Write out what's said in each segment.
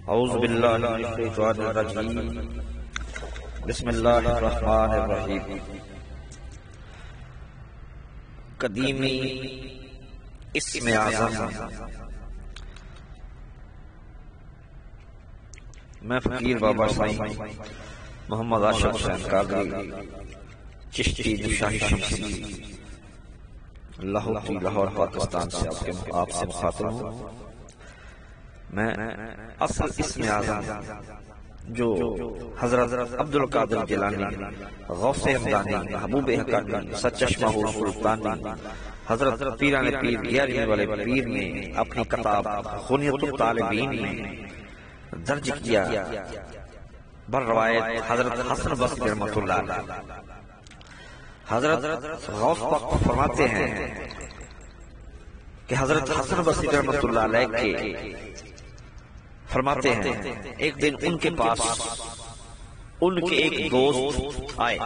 اعوذ باللہ من الشیطان الرجیم بسم اللہ الرحمن الرحیم۔ قدیمی اسم اعظم۔ میں فقیر بابا سائیں محمد عاشق حسین قادری چشتی شاہی شمسی لاہور پاکستان سے آپ سے مخاطب ہوں۔ میں اصل اسم اعظم جو حضرت عبدالقادر جیلانی، غوث ہمدانی، محبوب حقانی، سرچشمہ سلطانی، حضرت پیران پیر 11ویں والے پیر نے اپنی کتاب خنیت الطالبین میں درج کیا بر روایت حضرت حسن بصری رحمۃ اللہ علیہ۔ حضرت غوث پاک فرماتے ہیں کہ حضرت حسن بصری رحمۃ اللہ علیہ کے فرماتے ہیں ایک دن ان کے پاس ان کے ایک دوست آئے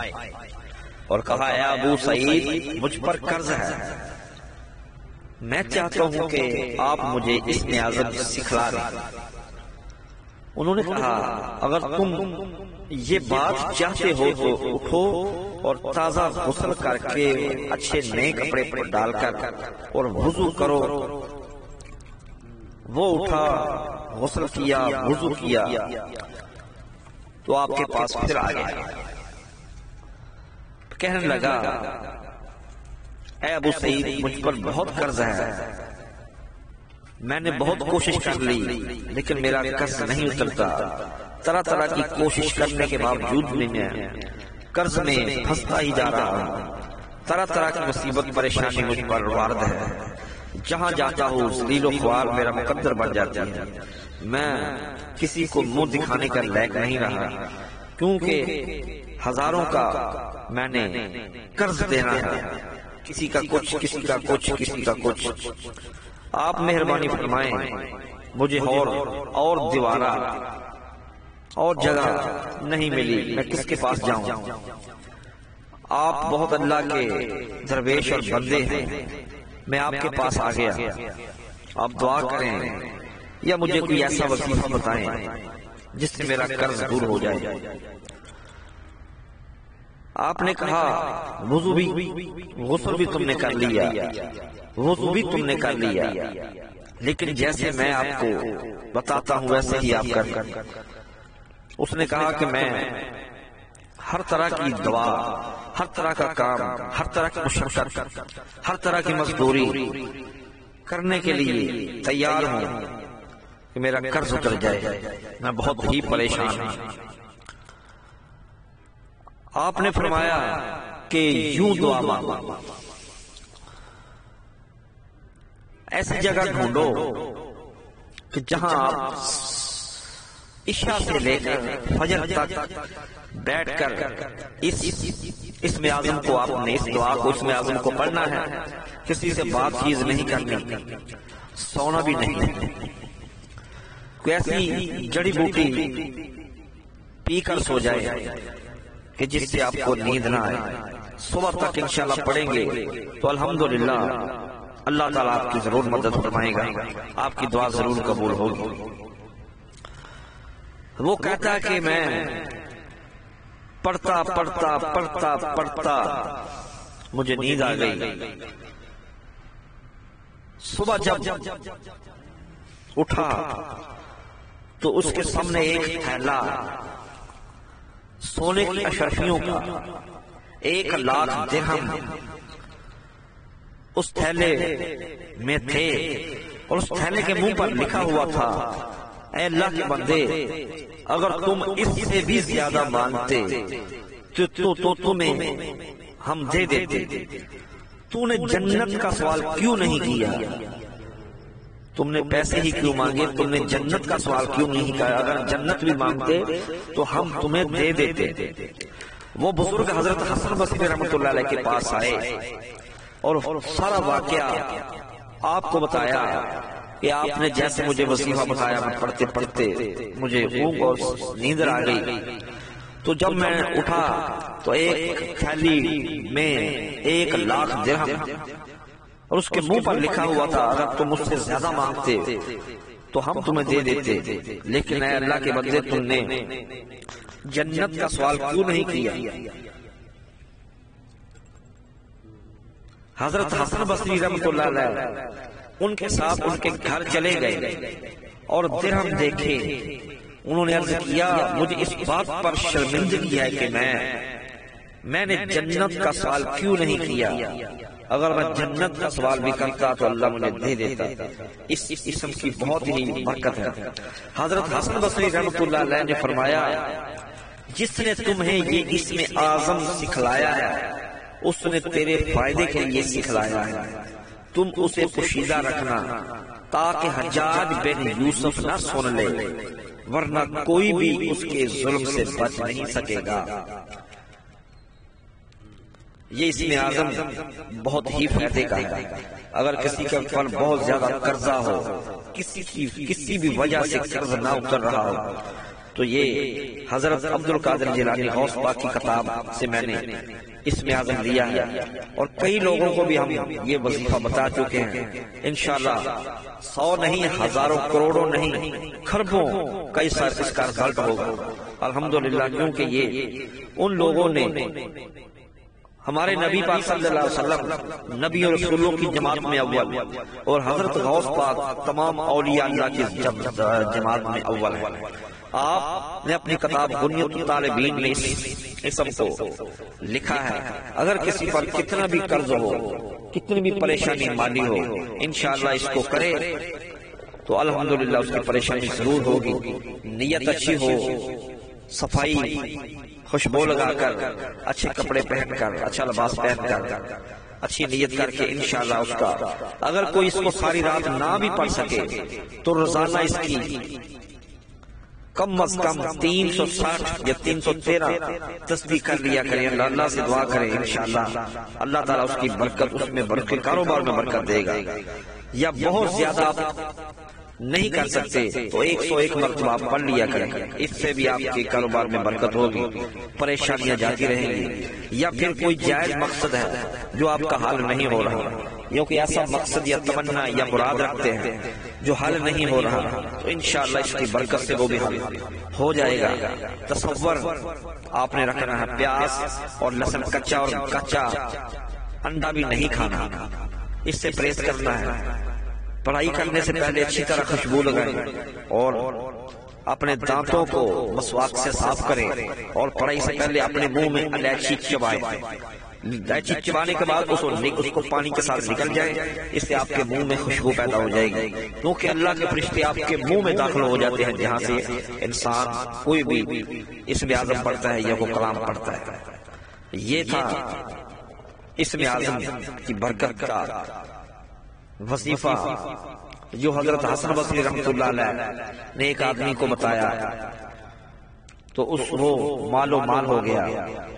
اور کہا، اے ابو سعید، مجھ پر قرض ہے، میں چاہتا ہوں کہ آپ مجھے اسم اعظم سکھلا دیں۔ انہوں نے کہا، اگر تم یہ بات چاہتے ہو تو اٹھو اور تازہ غسل کر کے اچھے نئے کپڑے پر ڈال کر اور وضو کرو۔ وہ اٹھا، غسل کیا، وضو کیا تو آپ کے پاس پھر آ گیا، کہنے لگا، اے ابو سعید، مجھ پر بہت قرض ہے، میں نے بہت کوشش کر لی لیکن میرا قرض نہیں اترتا، طرح طرح کی کوشش کرنے کے باوجود بھی میں قرض میں پھنستا ہی جا رہا ہوں، طرح طرح کی مصیبت پریشانی مجھ پر وارد ہے، جہاں جاتا ہوں ذلیل و خوار میرا مقدر بن جاتی ہے، میں کسی کو منہ دکھانے کا لائق نہیں رہا کیونکہ ہزاروں کا میں نے قرض دینا ہے، کسی کا کچھ، کسی کا کچھ، کسی کا کچھ۔ آپ مہربانی فرمائیں، مجھے اور دیوارہ اور جگہ نہیں ملی، میں کس کے پاس جاؤں؟ آپ بہت اللہ کے درویش اور بندے ہیں، میں آپ کے پاس آ گیا، آپ دعا کریں یا مجھے کوئی ایسا وظیفہ بتائیں جس سے میرا قرض دور ہو جائے۔ آپ نے کہا، وضو بھی، غسل بھی تم نے کر لیا، وضو بھی تم نے کر لیا، لیکن جیسے میں آپ کو بتاتا ہوں ویسے ہی آپ کر۔ اس نے کہا کہ میں ہر طرح کی دوا، ہر طرح کا کام، ہر طرح کی مشقت، ہر طرح کی مزدوری کرنے کے لیے تیار ہوں کہ میرا قرض اتر جائے، میں بہت ہی پریشان ہوں۔ آپ نے فرمایا کہ یوں دعا مانگو، ایسی جگہ ڈھونڈو کہ جہاں آپ عشاء سے لے کر فجر تک بیٹھ کر اسم اعظم کو، آپ نے اس دعا کو، اسم اعظم کو پڑھنا ہے، کسی سے بات چیت نہیں کرنی، سونا بھی نہیں، کوئی ایسی جڑی بوٹی پی کر سو جائے کہ جس سے آپ کو نیند نہ آئے، صبح تک انشاءاللہ پڑھیں گے تو الحمدللہ اللہ تعالیٰ آپ کی ضرور مدد فرمائے گا، آپ کی دعا ضرور قبول ہوگی۔ وہ کہتا ہے کہ میں پڑھتا پڑھتا پڑھتا پڑھتا مجھے نیند آ گئی، صبح جب اٹھا تو اس کے سامنے ایک تھیلا سونے کی اشرفیوں کا 1,00,000 درہم اس تھیلے میں تھے، اور اس تھیلے کے منہ پر لکھا ہوا تھا، اے اللہ کے بندے، اگر تم اس سے بھی زیادہ مانگتے تو تمہیں ہم دے دیتے، تو نے جنت کا سوال کیوں نہیں کیا؟ تم نے پیسے ہی کیوں مانگے؟ تم نے جنت کا سوال کیوں نہیں کیا؟ اگر جنت بھی مانگتے تو ہم تمہیں دے دیتے۔ وہ بزرگ حضرت حسن بصری رحمۃ اللہ علیہ کے پاس آئے اور سارا واقعہ آپ کو بتایا کہ آپ نے جیسے مجھے وظیفہ بتایا، میں پڑھتے پڑھتے مجھے اونگ اور نیند آ گئی، تو جب میں اٹھا تو ایک تھیلی میں 1,00,000 درہم اور اس کے منہ پر لکھا ہوا تھا، اگر تم مجھ سے زیادہ مانگتے تو ہم تمہیں دے دیتے، لیکن اے اللہ کے بندے تم نے جنت کا سوال کیوں نہیں کیا؟ حضرت حسن بصری رحمۃ اللہ علیہ ان کے ساتھ ان کے گھر چلے گئے اور درہم دیکھے، انہوں نے عرض کیا مجھے اس بات پر شرمندگی ہے کہ میں نے جنت کا سوال کیوں نہیں کیا، اگر میں جنت کا سوال بھی کرتا تو اللہ مجھے دے دیتا۔ اس اسم کی بہت ہی برکت ہے۔ حضرت حسن بصری رحمۃ اللہ علیہ نے فرمایا جس نے تمہیں یہ اسم اعظم سکھلایا ہے اس نے تیرے فائدے کے لیے سکھلایا ہے، تم اسے پوشیدہ رکھنا تاکہ حجاج بن یوسف نہ سن لے، ورنہ کوئی بھی اس کے ظلم سے بچ نہیں سکے گا۔ یہ اسم اعظم بہت ہی فائدے کا ہے۔ اگر کسی کا پر بہت زیادہ قرضہ ہو، کسی بھی وجہ سے قرض نہ اتر رہا ہو، تو یہ حضرت عبد القادر جیلانی غوث پاک کی کتاب سے میں نے اسم اعظم لیا ہے، اور کئی لوگوں کو بھی ہم یہ وظیفہ بتا چکے ہیں۔ انشاءاللہ 100 نہیں، ہزاروں کروڑوں نہیں، خربوں کئی سال اس کا رزلٹ ہوگا الحمدللہ، کیونکہ یہ ان لوگوں نے ہمارے نبی پاک صلی اللہ علیہ وسلم نبی اور رسولوں کی جماعت میں اول، اور حضرت غوث پاک تمام اولیاء اللہ کی جماعت میں اول ہے۔ آپ نے اپنی کتاب بنیت الطالبین میں اس اسم کو لکھا ہے۔ اگر کسی پر کتنا بھی قرض ہو، کتنی بھی پریشانی مالی ہو، انشاءاللہ اس کو کرے تو الحمدللہ اس کی پریشانی ضرور ہوگی۔ نیت اچھی ہو، صفائی، خوشبو لگا کر، اچھے کپڑے پہن کر، اچھا لباس پہن کر، اچھی نیت کر کے انشاءاللہ اس کا، اگر کوئی اس کو ساری رات نہ بھی پڑھ سکے تو روزانہ اس کی کم از کم 360 یا 313 تسبیح کر لیا کریں، اللہ سے دعا کریں، انشاءاللہ اللہ تعالیٰ اس کی برکت، اس میں برکت، کاروبار میں برکت دے گا۔ یا بہت زیادہ آپ نہیں کر سکتے تو 101 مرتبہ آپ پڑھ لیا کریں، اس سے بھی آپ کے کاروبار میں برکت ہوگی، پریشانیاں جاتی رہیں گی۔ یا پھر کوئی جائز مقصد ہے جو آپ کا حل نہیں ہو رہا، یا کوئی ایسا مقصد یا تمنا یا مراد رکھتے ہیں جو حل نہیں ہو رہا، تو انشاءاللہ اس کی برکت سے وہ بھی حل ہو جائے گا۔ تصور آپ نے رکھنا ہے، پیاز اور لہسن کچا اور کچا انڈا بھی نہیں کھانا، اس سے پرہیز کرنا ہے۔ پڑھائی کرنے سے پہلے اچھی طرح خوشبو لگائیں اور اپنے دانتوں کو مسواک سے صاف کریں، اور پڑھائی سے پہلے اپنے منہ میں الائچی چبائیں۔ الائچی چبانے کے بعد اس کو پانی کے ساتھ نکل جائے، اس سے آپ کے منہ میں خوشبو پیدا ہو جائے گی، کیونکہ اللہ کے فرشتے آپ کے منہ میں داخل ہو جاتے ہیں جہاں سے انسان کوئی بھی اسم اعظم پڑھتا ہے یا وہ کلام پڑھتا ہے۔ یہ تھا اسم اعظم کی برکت کا وظیفہ جو حضرت حسن بصری رحمۃ اللہ علیہ نے ایک آدمی کو بتایا تو وہ مال و مال ہو گیا،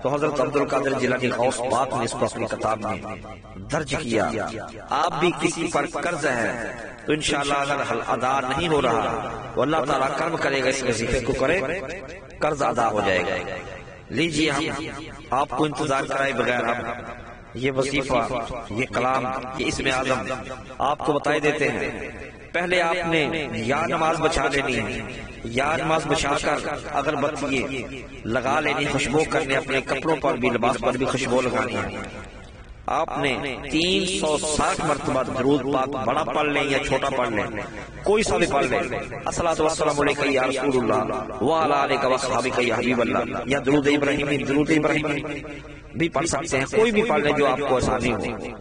تو حضرت عبد القادر جیلانی غوث پاک نے اس کو اپنی کتاب میں درج کیا۔ آپ بھی کسی پر قرض ہے تو انشاءاللہ اگر ادا نہیں ہو رہا تو اللہ تعالیٰ کرم کرے گا، اس وظیفے کو کرے، قرض ادا ہو جائے گا۔ لیجیے ہم آپ کو انتظار کرائے بغیر ہم یہ وظیفہ، یہ کلام، یہ اسم اعظم آپ کو بتائے دیتے ہیں۔ پہلے آپ نے یا نماز بچا لینی ہے، یا نماز بچا کر اگربتی لگا لینی، خوشبو کرنے، اپنے کپڑوں پر بھی، لباس پر بھی خوشبو لگانی ہے۔ آپ نے 360 مرتبہ درود پاک بڑا پڑھ لیں یا چھوٹا پڑھ لیں، کوئی سا بھی پڑھ لیں، الصلاۃ والسلام علیک یا رسول اللہ وعلی آلک واصحابک یا حبیب اللہ، یا درود ابراہیمی، درود ابراہیمی بھی پڑھ سکتے ہیں، کوئی بھی پڑھ لیں جو آپ کو آسانی ہو۔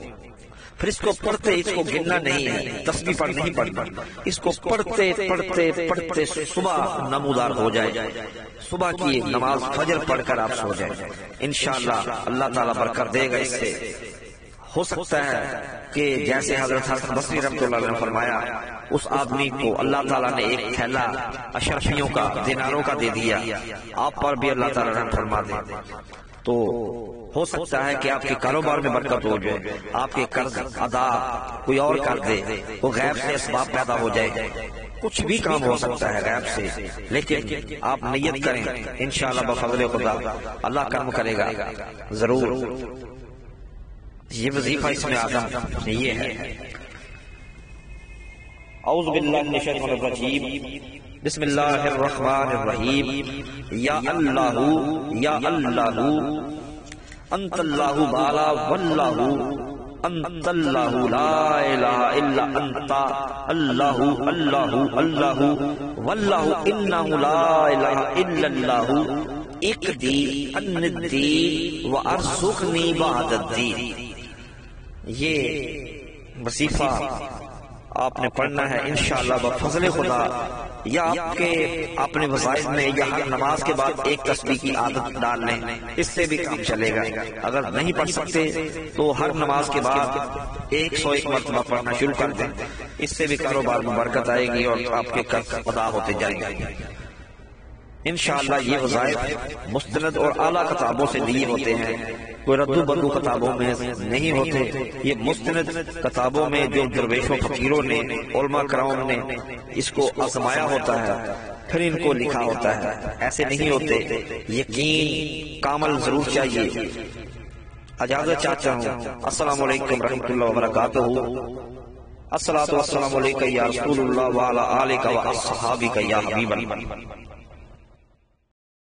پھر اس کو پڑھتے، اس کو گننا نہیں ہے، تسبیح پر نہیں پڑھنا، اس کو پڑھتے پڑھتے پڑھتے صبح نمودار ہو جائے، صبح کی نماز فجر پڑھ کر آپ سو جائیں، انشاءاللہ اللہ تعالیٰ برکت دے گا۔ اس سے ہو سکتا ہے کہ جیسے حضرت حسن بصری رحمۃ اللہ علیہ نے فرمایا، اس آدمی کو اللہ تعالیٰ نے ایک تھیلا اشرفیوں کا، دیناروں کا دے دیا، آپ پر بھی اللہ تعالیٰ رحم فرما دے، تو ہو سکتا ہے کہ آپ کے کاروبار میں برکت ہو جائے، آپ کے قرض ادا کوئی اور کر دے، وہ غیب سے اسباب پیدا ہو جائے، کچھ بھی کام ہو سکتا ہے غیب سے، لیکن آپ نیت کریں، انشاءاللہ بفضل خدا اللہ کرم کرے گا ضرور۔ یہ وظیفہ اس میں آدم یہ ہے۔ اعوذ باللہ من الشیطان الرجیم بسم اللہ الرحمن الرحیم یا اللہ انت اللہ بالا واللہ انت اللہ لا الہ الا انت اللہ اللہ اللہ واللہ انہ لا الہ الا اللہ اقضی عن الدین وارزقنی بعد الدین۔ یہ وظیفہ آپ نے پڑھنا ہے انشاءاللہ بفضل خدا، یا آپ کے اپنے وظائف میں یا ہر نماز کے بعد ایک تسبیح کی عادت ڈال لیں، اس سے بھی کام چلے گا۔ اگر نہیں پڑھ سکتے تو ہر نماز کے بعد 101 مرتبہ پڑھنا شروع کر دیں، اس سے بھی کاروبار میں برکت آئے گی اور آپ کے قرض ادا ہوتے جائیں گے۔ انشاءاللہ یہ وظائف مستند اور اعلیٰ کتابوں سے لیے ہوتے ہیں، کوئی ردو بدو کتابوں میں نہیں ہوتے، یہ مستند کتابوں میں جو درویشوں فقیروں نے علماء کرام نے اس کو آزمایا ہوتا ہے پھر ان کو لکھا ہوتا ہے، ایسے نہیں ہوتے۔ یقین کامل ضرور چاہیے۔ اجازت چاہتا ہوں، السلام علیکم رحمۃ اللہ وبرکاتہ۔ الصلاۃ والسلام علیکم یا رسول اللہ وعلی آلک و اصحابک یا حبیب اللہ۔